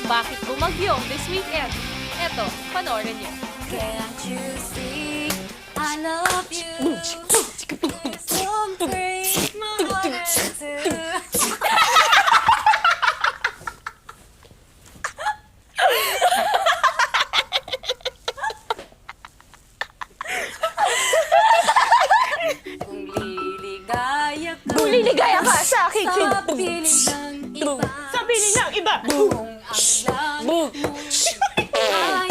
bakit bumagyo this weekend. Eto, panoorin niyo. Can't you see I love you? Don't break my heart too. Kung liligaya ka, Kung liligaya ka sa aking sa piling ng iba, sa piling ng iba. kung ang langit mo ay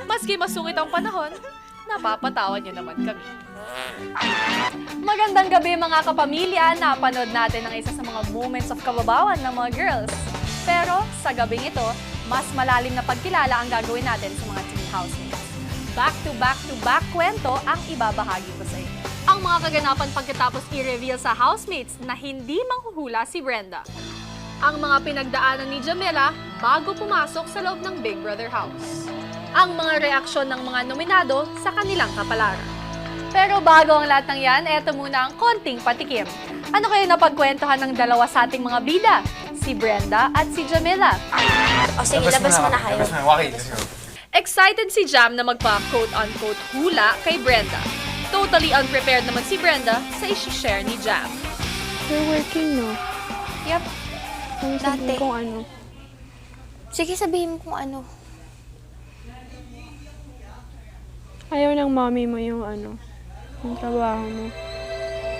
Maski masungit ang panahon, napapatawa niyo naman kami. Magandang gabi mga kapamilya, napanood natin ang isa sa mga moments of kababawan ng mga girls. Pero sa gabing ito, mas malalim na pagkilala ang gagawin natin sa mga teen housemates. Back-to-back kwento ang ibabahagi ko sa inyo. Ang mga kaganapan pagkatapos i-reveal sa housemates na hindi manghuhula si Brenda. Ang mga pinagdaanan ni Jamila bago pumasok sa loob ng Big Brother house. Ang mga reaksyon ng mga nominado sa kanilang kapalaran. Pero bago ang lahat ng yan, eto muna ang konting patikim. Ano kayo napagkwentuhan ng dalawa sa ating mga bida? Si Brenda at si Jamila. O sige, labas mo na kayo. Labas mo na. Waki, let's go. Excited si Jam na magpa-quote-unquote hula kay Brenda. Totally unprepared naman si Brenda sa isi-share ni Jam. You're working, no? Yep. Ang Dati. sabihin kung ano. Sige, sabihin mo kung ano. Ayaw ng mommy mo yung ano, yung trabaho mo.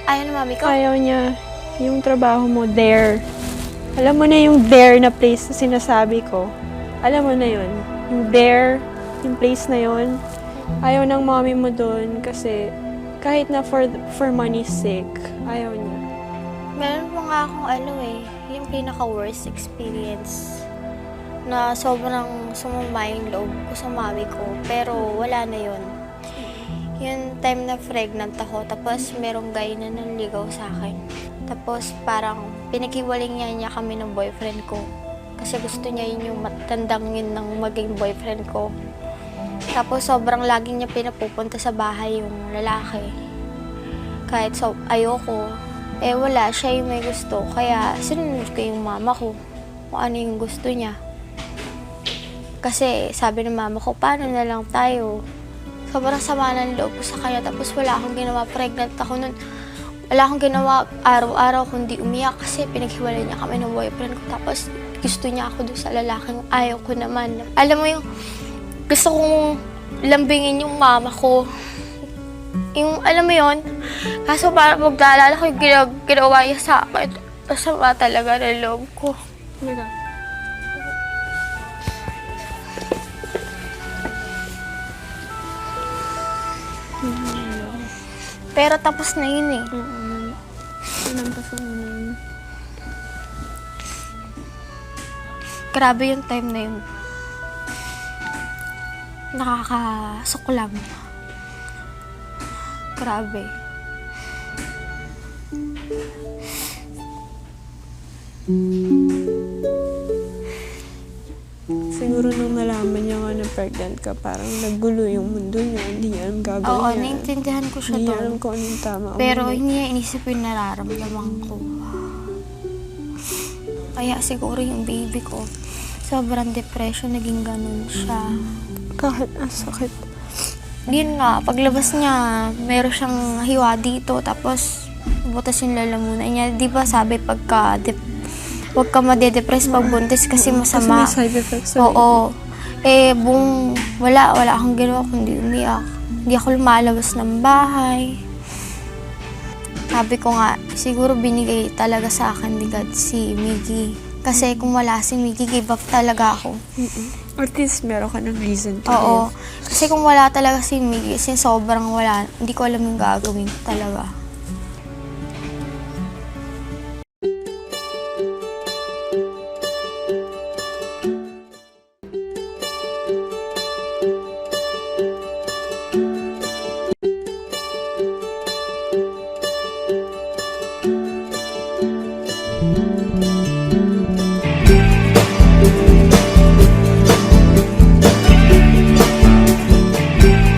Ayaw na mami ko? Ayaw niya yung trabaho mo there. Alam mo na yung there na place na sinasabi ko. Alam mo na yun. Yung there, yung place na yun. Ayaw ng mommy mo doon kasi kahit na for money's sake, ayaw niya. Meron pa nga akong ano yung pinaka-worst experience na sobrang sumama yung loob ko sa mami ko. Pero wala na yun. Yung time na pregnant ako, tapos merong guy na nanligaw sa akin. Tapos parang pinaghiwaling niya kami ng boyfriend ko. Kasi gusto niya yun yung matandang yun ng maging boyfriend ko. Tapos sobrang laging niya pinapupunta sa bahay yung lalaki. Kahit ayoko, wala, siya yung may gusto. Kaya sinunod ko yung mama ko kung ano yung gusto niya. Kasi sabi ng mama ko, paano na lang tayo? Sobrang sama ng loob ko sa kanya. Tapos wala akong ginawa, pregnant ako nun. Wala akong ginawa araw-araw kundi umiyak kasi pinaghiwalay niya kami ng boyfriend ko. Tapos gusto niya ako doon sa lalaking ayaw ko naman. Alam mo yung gusto kong lambingin yung mama ko. Yung alam mo yon. Kaso para magdaalala ko yung ginawa niya sa akin. Masama talaga ng loob ko. Diba? Pero tapos na yun eh. Pinampasan mo na yun. Grabe yung time na yun. Nakakasuklam. Grabe. Siguro nung nalaman niya nga na pregnant ka, parang naggulo yung mundo niya. Hindi niya alam gagawin Oo, niya. naiintindihan ko siya Hindi niya alam doon. kung anong tama. o Pero mali. hindi niya inisip yung nararamdaman ko. Kaya siguro yung baby ko, sobrang depression, naging ganun siya. Kahit ang sakit. Yun nga, paglabas niya, meron siyang hiwa dito, tapos butas yung lalamunan niya. Di ba sabi huwag ka madedepress pag buntis kasi masama. Kasi may side effects. Oo. Wala akong ginawa kundi umiyak. Hindi ako lumalabas ng bahay. Sabi ko nga, siguro binigay talaga sa akin ni God si Miggy. Kasi kung wala si Miggy, give up talaga ako. At least meron ka ng reason to Oo. live. Kasi kung wala talaga si Miggy, sobrang wala, hindi ko alam yung gagawin talaga.